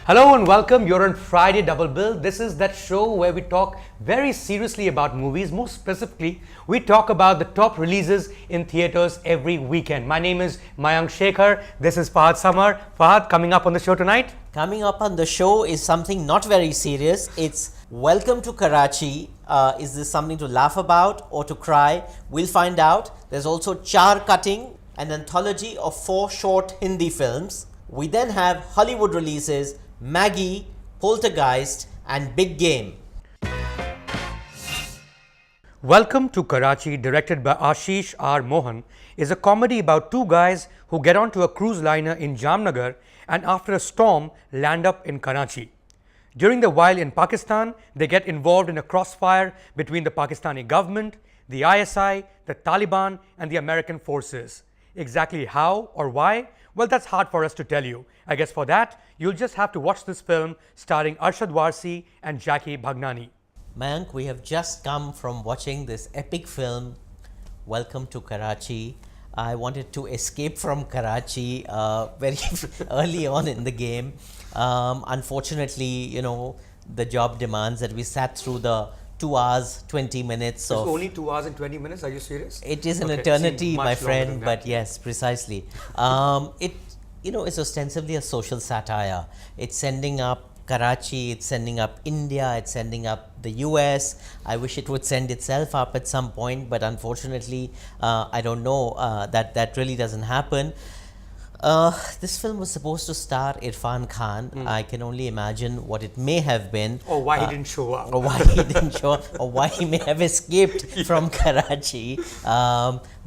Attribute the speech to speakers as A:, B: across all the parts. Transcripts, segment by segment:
A: Hello and welcome. You're on Friday Double Bill. This is that show where we talk very seriously about movies. More specifically, we talk about the top releases in theaters every weekend. My name is Mayank Shekhar. This is Fahad Samar. Fahad, coming up on the show tonight?
B: Coming up on the show is something not very serious. It's Welcome to Karachi. Is this something to laugh about or to cry? We'll find out. There's also Chaar Cutting, an anthology of 4 short Hindi films. We then have Hollywood releases Maggie, Poltergeist, and Big Game.
A: Welcome to Karachi, directed by Ashish R. Mohan, is a comedy about 2 guys who get onto a cruise liner in Jamnagar and after a storm land up in Karachi. During the while in Pakistan, they get involved in a crossfire between the Pakistani government, the ISI, the Taliban, and the American forces. Exactly how or why? Well, that's hard for us to tell you. I guess for that, you'll just have to watch this film starring Arshad Warsi and Jackie Bhagnani.
B: Mayank, we have just come from watching this epic film, Welcome to Karachi. I wanted to escape from Karachi very early on in the game. Unfortunately, the job demands that we sat through the 2 hours, 20 minutes.
A: It's only 2 hours and 20 minutes? Are you serious?
B: It is an eternity, my friend, but yes, precisely. It's ostensibly a social satire. It's sending up Karachi, it's sending up India, it's sending up the US. I wish it would send itself up at some point, but unfortunately, I don't know, that really doesn't happen. This film was supposed to star Irfan Khan. I can only imagine what it may have been.
A: Or why he didn't show up.
B: Or why he didn't show up. Or why he may have escaped from Karachi.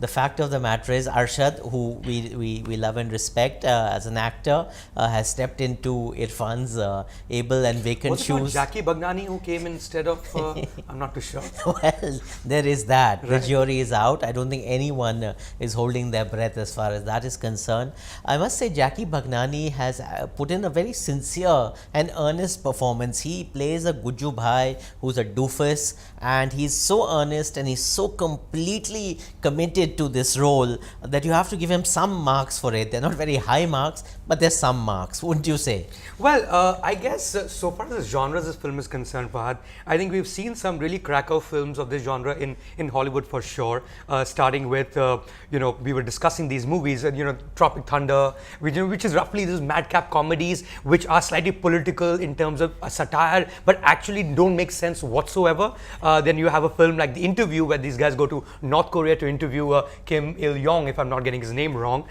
B: The fact of the matter is, Arshad, who we love and respect as an actor, has stepped into Irfan's able and vacant
A: was it
B: shoes.
A: Not Jackie Bhagnani who came instead of, I'm not too sure.
B: Well, there is that. Right. The jury is out. I don't think anyone is holding their breath as far as that is concerned. I must say Jackie Bhagnani has put in a very sincere and earnest performance. He plays a Guju Bhai who's a doofus, and he's so earnest and he's so completely committed to this role that you have to give him some marks for it. They're not very high marks, but there's some marks, wouldn't you say?
A: Well, I guess so far as the genre this film is concerned, Fahad, I think we've seen some really cracker films of this genre in Hollywood for sure. Starting with, we were discussing these movies, Tropic Thunder, which is roughly these madcap comedies which are slightly political in terms of a satire, but actually don't make sense whatsoever. Then you have a film like The Interview, where these guys go to North Korea to interview Kim Il-yong, if I'm not getting his name wrong.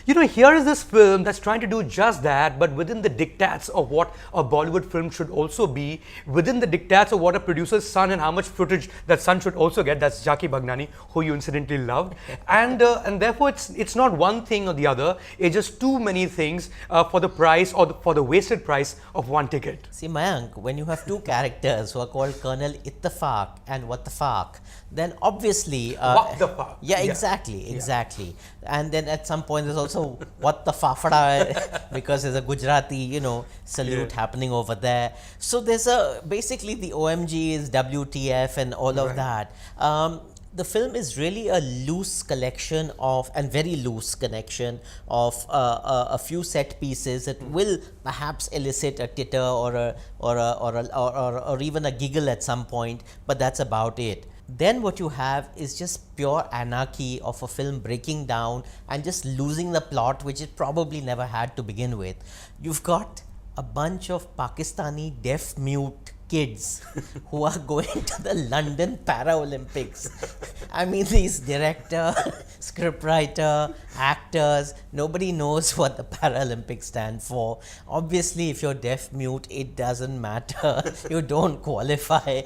A: Here is this film that's trying to do just that, but within the diktats of what a Bollywood film should also be, within the diktats of what a producer's son and how much footage that son should also get. That's Jackie Bhagnani, who you incidentally loved. And therefore, it's not one thing or the other. It's just too many things for the price or for the wasted price of one ticket.
B: See, Mayank, when you have 2 characters who are called Colonel Ittefaq and What the Fuck, then obviously...
A: what the fuck?
B: Yeah, exactly. And then at some point there's also what the fafda, because there's a Gujarati, salute happening over there. So there's basically the OMG is WTF and all of that. The film is really a loose collection of, and very loose connection of a few set pieces that will perhaps elicit a titter or even a giggle at some point, but that's about it. Then what you have is just pure anarchy of a film breaking down and just losing the plot, which it probably never had to begin with. You've got a bunch of Pakistani deaf-mute kids who are going to the London Paralympics. I mean, these director, scriptwriter, actors, nobody knows what the Paralympics stand for. Obviously, if you're deaf-mute, it doesn't matter. You don't qualify.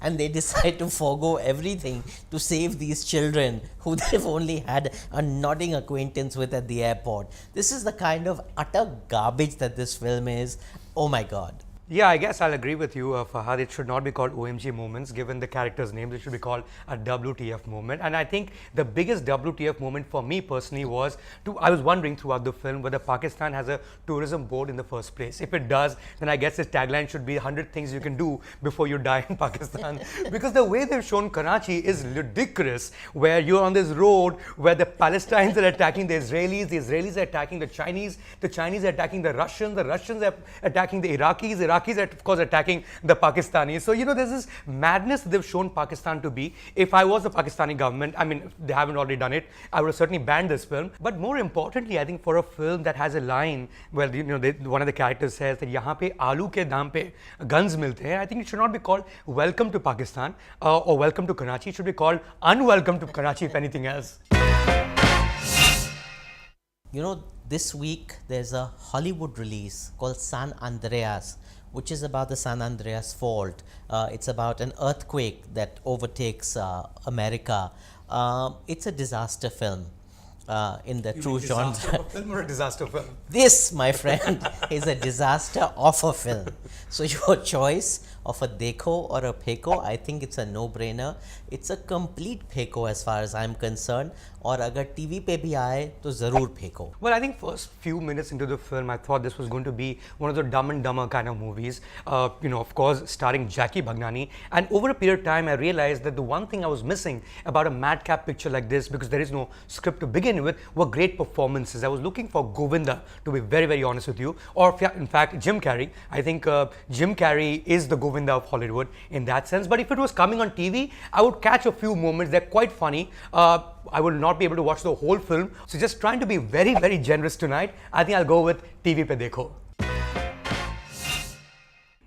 B: And they decide to forego everything to save these children who they've only had a nodding acquaintance with at the airport. This is the kind of utter garbage that this film is. Oh my God.
A: Yeah, I guess I'll agree with you, Fahad. It should not be called OMG moments, given the characters' names. It should be called a WTF moment. And I think the biggest WTF moment for me personally was I was wondering throughout the film whether Pakistan has a tourism board in the first place. If it does, then I guess its tagline should be 100 things you can do before you die in Pakistan. Because the way they've shown Karachi is ludicrous, where you're on this road where the Palestinians are attacking the Israelis are attacking the Chinese are attacking the Russians are attacking the Iraqis are of course attacking the Pakistanis. So, there's this madness they've shown Pakistan to be. If I was the Pakistani government, I mean, they haven't already done it, I would have certainly banned this film. But more importantly, I think for a film that has a line where, one of the characters says that yahan pe aloo ke daam pe guns milte hain, I think it should not be called Welcome to Pakistan or Welcome to Karachi. It should be called Unwelcome to Karachi, if anything else.
B: This week there's a Hollywood release called San Andreas, which is about the San Andreas Fault. It's about an earthquake that overtakes America. It's a disaster film in the true genre.
A: Disaster of a film or a disaster film?
B: This, my friend, is a disaster of a film. So your choice of a dekho or a pheko, I think it's a no-brainer. It's a complete pheko as far as I'm concerned. और अगर TV पे भी आए तो ज़रूर फेंको.
A: Well, I think first few minutes into the film, I thought this was going to be one of the Dumb and Dumber kind of movies. Of course, starring Jackie Bhagnani. And over a period of time, I realized that the one thing I was missing about a madcap picture like this, because there is no script to begin with, were great performances. I was looking for Govinda, to be very, very honest with you, or in fact, Jim Carrey. I think Jim Carrey is the Govinda of Hollywood in that sense. But if it was coming on TV, I would catch a few moments. They're quite funny. I will not be able to watch the whole film. So just trying to be very, very generous tonight, I think I'll go with TV Pe Dekho.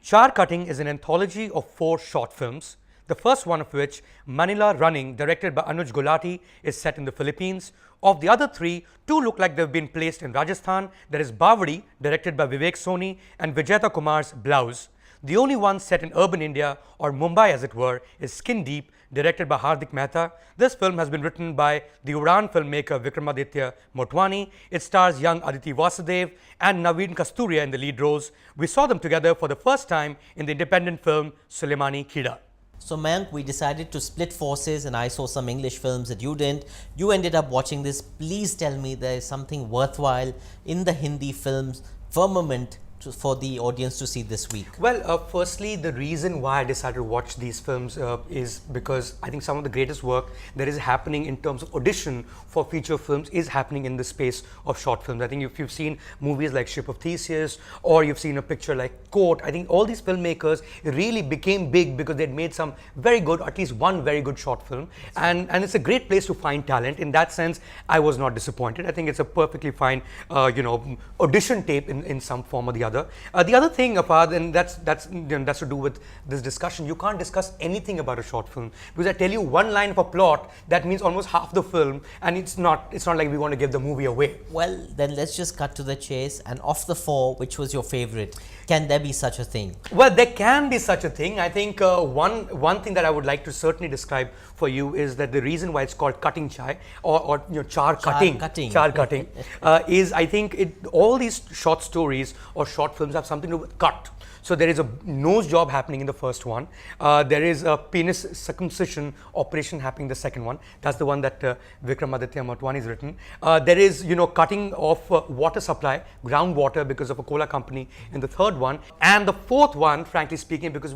A: Chaar Cutting is an anthology of 4 short films, the first one of which, Manila Running, directed by Anuj Gulati, is set in the Philippines. Of the other 3, 2 look like they've been placed in Rajasthan. There is Bawadi, directed by Vivek Soni, and Vijayata Kumar's Blouse. The only one set in urban India, or Mumbai as it were, is Skin Deep, directed by Hardik Mehta. This film has been written by the Uran filmmaker Vikramaditya Motwani. It stars young Aditi Vasudev and Naveen Kasturia in the lead roles. We saw them together for the first time in the independent film Suleimani Khida.
B: So Mayank, we decided to split forces and I saw some English films that you didn't. You ended up watching this. Please tell me there is something worthwhile in the Hindi films firmament for the audience to see this week.
A: Well, firstly, the reason why I decided to watch these films is because I think some of the greatest work that is happening in terms of audition for feature films is happening in the space of short films. I think if you've seen movies like Ship of Theseus or you've seen a picture like Court, I think all these filmmakers really became big because they'd made some very good, at least one very good short film. And it's a great place to find talent. In that sense, I was not disappointed. I think it's a perfectly fine, audition tape in some form or the other. The other thing, Fahad, and that's to do with this discussion, you can't discuss anything about a short film because I tell you one line of a plot that means almost half the film, and it's not like we want to give the movie away.
B: Well, then let's just cut to the chase. And of the 4, which was your favorite? Can there be such a thing?
A: Well, there can be such a thing. I think one thing that I would like to certainly describe for you is that the reason why it's called cutting chai or Chaar Cutting is, I think all these short stories or short films have something to do with cut. So there is a nose job happening in the first one. There is a penis circumcision operation happening in the second one. That's the one that Vikramaditya Motwani has written. There is, cutting of water supply, groundwater because of a cola company in the third one. And the fourth one, frankly speaking, because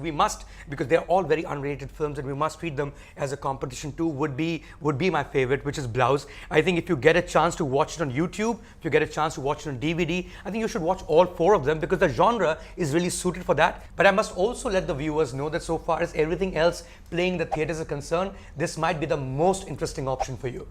A: they're all very unrelated films and we must treat them as a competition too, would be my favorite, which is Blouse. I think if you get a chance to watch it on YouTube, if you get a chance to watch it on DVD, I think you should watch all 4 of them because the genre is really suited for that. But I must also let the viewers know that so far as everything else playing in the theaters is concerned, this might be the most interesting option for you.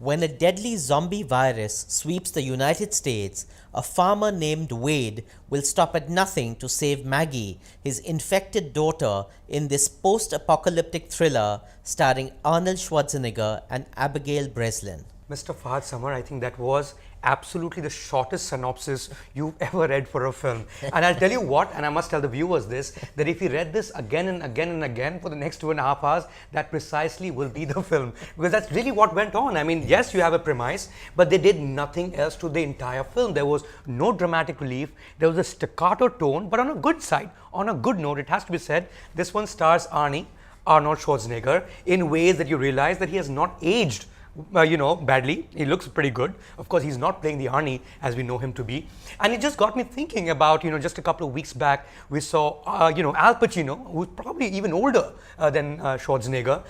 B: When a deadly zombie virus sweeps the United States, a farmer named Wade will stop at nothing to save Maggie, his infected daughter, in this post-apocalyptic thriller starring Arnold Schwarzenegger and Abigail Breslin.
A: Mr. Fahad Samar, I think that was absolutely the shortest synopsis you've ever read for a film. And I'll tell you what, and I must tell the viewers this, that if you read this again and again and again for the next 2.5 hours, that precisely will be the film. Because that's really what went on. I mean, yes, you have a premise, but they did nothing else to the entire film. There was no dramatic relief. There was a staccato tone, but on a good side, on a good note, it has to be said, this one stars Arnold Schwarzenegger, in ways that you realize that he has not aged badly. He looks pretty good. Of course, he's not playing the Arnie as we know him to be. And it just got me thinking about, just a couple of weeks back, we saw, Al Pacino, who's probably even older than Schwarzenegger,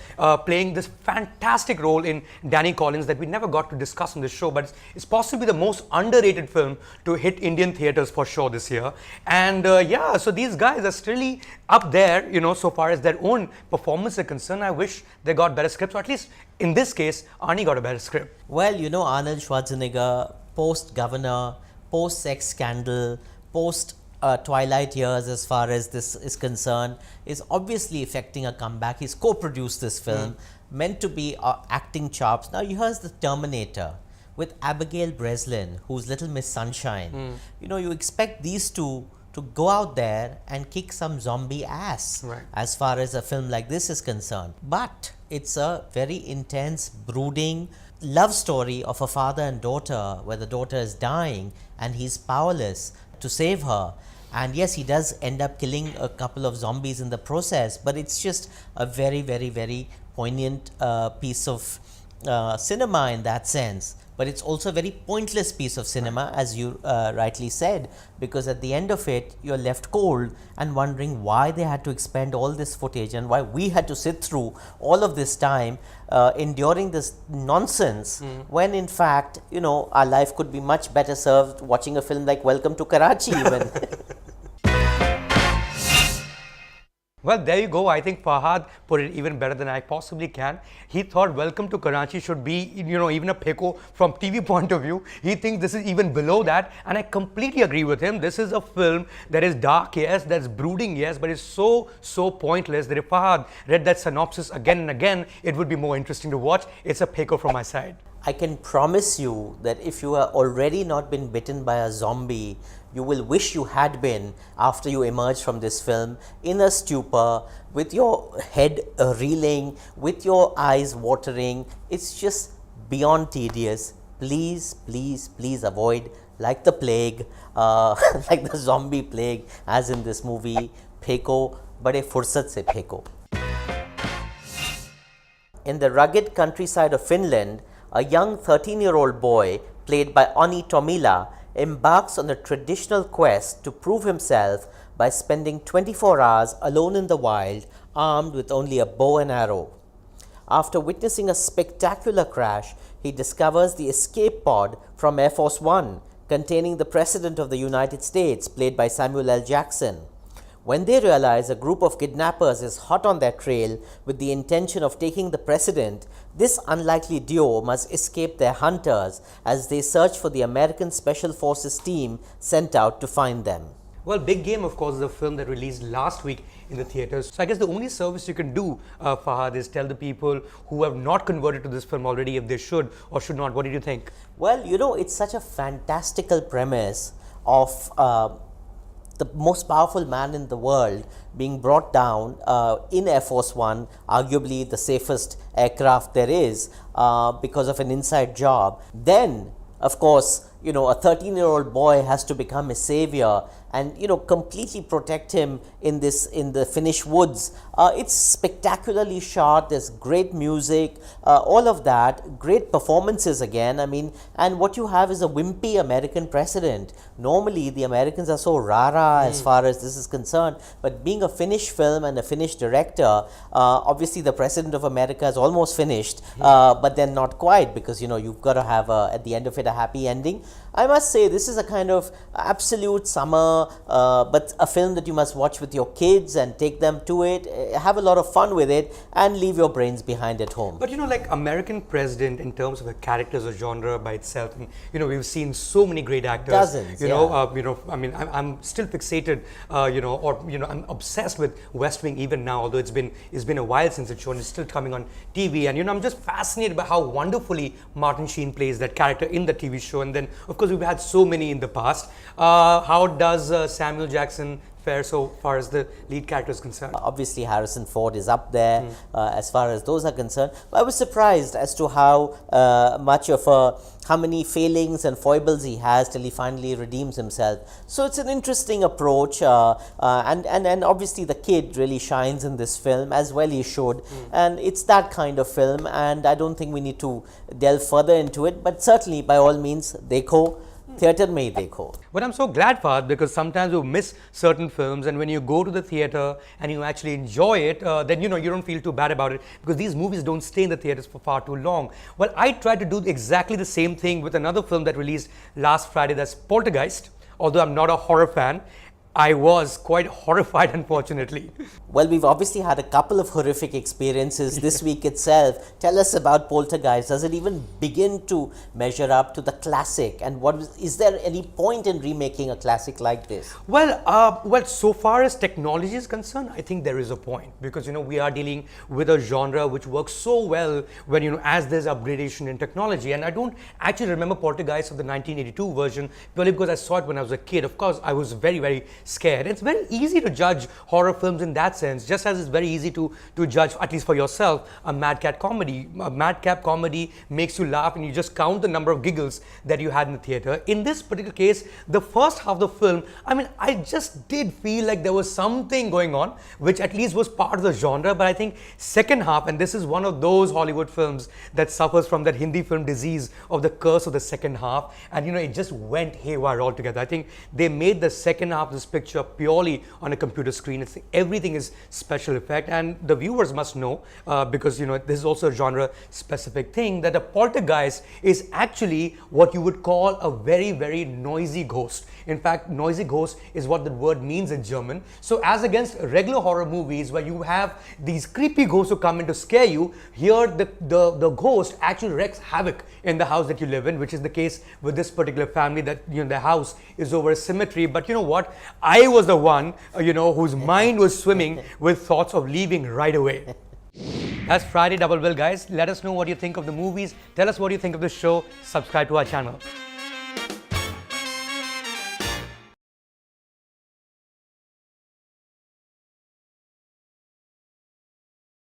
A: playing this fantastic role in Danny Collins that we never got to discuss on this show, but it's possibly the most underrated film to hit Indian theaters for sure this year. And so these guys are really up there, so far as their own performance is concerned. I wish they got better scripts, or at least in this case, Arnie got a better script.
B: Well, Arnold Schwarzenegger, post-Governor, post-sex scandal, post-Twilight years as far as this is concerned, is obviously effecting a comeback. He's co-produced this film, meant to be acting chops. Now, here's the Terminator with Abigail Breslin, who's Little Miss Sunshine. You expect these two to go out there and kick some zombie ass,
A: right,
B: as far as a film like this is concerned. But it's a very intense, brooding love story of a father and daughter, where the daughter is dying and he's powerless to save her. And yes, he does end up killing a couple of zombies in the process, but it's just a very, very, very poignant piece of cinema in that sense. But it's also a very pointless piece of cinema, as you rightly said, because at the end of it, you're left cold and wondering why they had to expend all this footage and why we had to sit through all of this time enduring this nonsense, when in fact, our life could be much better served watching a film like Welcome to Karachi even.
A: Well, there you go. I think Fahad put it even better than I possibly can. He thought Welcome to Karachi should be, even a peko from TV point of view. He thinks this is even below that. And I completely agree with him. This is a film that is dark, yes, that's brooding, yes, but it's so pointless that if Fahad read that synopsis again and again, it would be more interesting to watch. It's a peko from my side.
B: I can promise you that if you have already not been bitten by a zombie, you will wish you had been after you emerge from this film in a stupor, with your head reeling, with your eyes watering. It's just beyond tedious. Please, please, please avoid, like the plague, like the zombie plague, as in this movie, pheko, bade fursat se pheko. In the rugged countryside of Finland, a young 13-year-old boy, played by Onni Tomila, embarks on a traditional quest to prove himself by spending 24 hours alone in the wild, armed with only a bow and arrow. After witnessing a spectacular crash, he discovers the escape pod from Air Force One, containing the President of the United States, played by Samuel L. Jackson. When they realize a group of kidnappers is hot on their trail with the intention of taking the president, this unlikely duo must escape their hunters as they search for the American Special Forces team sent out to find them.
A: Well, Big Game, of course, is a film that released last week in the theaters. So I guess the only service you can do, Fahad, is tell the people who have not converted to this film already if they should or should not. What did you think?
B: Well, it's such a fantastical premise of the most powerful man in the world being brought down in Air Force One, arguably the safest aircraft there is, because of an inside job. Then, of course, a 13-year-old boy has to become a savior and completely protect him in the Finnish woods. It's spectacularly shot. There's great music, all of that, great performances again. I mean, and what you have is a wimpy American president. Normally, the Americans are so rara as far as this is concerned, but being a Finnish film and a Finnish director, obviously the president of America is almost finished, but then not quite, because you've got to have at the end of it a happy ending. I must say this is a kind of absolute summer, but a film that you must watch with your kids and take them to it, have a lot of fun with it, and leave your brains behind at home.
A: But like American President, in terms of a character as a genre by itself, and we've seen so many great actors.
B: Dozens,
A: I mean, I'm still fixated, I'm obsessed with West Wing even now, although it's been a while since it's shown. It's still coming on TV, and I'm just fascinated by how wonderfully Martin Sheen plays that character in the TV show. And then, of course, we've had so many in the past. How does Samuel Jackson fare so far as the lead character is concerned?
B: Obviously, Harrison Ford is up there as far as those are concerned. But I was surprised as to how how many failings and foibles he has till he finally redeems himself. So it's an interesting approach, and obviously the kid really shines in this film, as well he should. And it's that kind of film, and I don't think we need to delve further into it. But certainly, by all means, dekho. Theatre mein dekho.
A: But I'm so glad, Fahad, because sometimes you miss certain films, and when you go to the theatre and you actually enjoy it, then you don't feel too bad about it, because these movies don't stay in the theatres for far too long. Well, I tried to do exactly the same thing with another film that released last Friday, that's Poltergeist. Although I'm not a horror fan, I was quite horrified, unfortunately.
B: Well, we've obviously had a couple of horrific experiences this week itself. Tell us about Poltergeist. Does it even begin to measure up to the classic? And is there any point in remaking a classic like this?
A: Well, so far as technology is concerned, I think there is a point, because we are dealing with a genre which works so well when as there's upgradation in technology. And I don't actually remember Poltergeist of the 1982 version, purely because I saw it when I was a kid. Of course, I was very, very scared. It's very easy to judge horror films in that sense, just as it's very easy to judge, at least for yourself, a madcap comedy. A madcap comedy makes you laugh, and you just count the number of giggles that you had in the theater. In this particular case, the first half of the film, I just did feel like there was something going on, which at least was part of the genre. But I think second half, and this is one of those Hollywood films that suffers from that Hindi film disease of the curse of the second half, and it just went haywire altogether. I think they made the second half of this picture purely on a computer screen. Everything is special effect, and the viewers must know, because this is also a genre specific thing, that a poltergeist is actually what you would call a very, very noisy ghost. In fact, noisy ghost is what the word means in German. So as against regular horror movies where you have these creepy ghosts who come in to scare you, here the ghost actually wreaks havoc in the house that you live in, which is the case with this particular family, that the house is over a cemetery. But you know what? I was the one whose mind was swimming with thoughts of leaving right away. That's Friday Double Bill, guys. Let us know what you think of the movies. Tell us what you think of the show. Subscribe to our channel.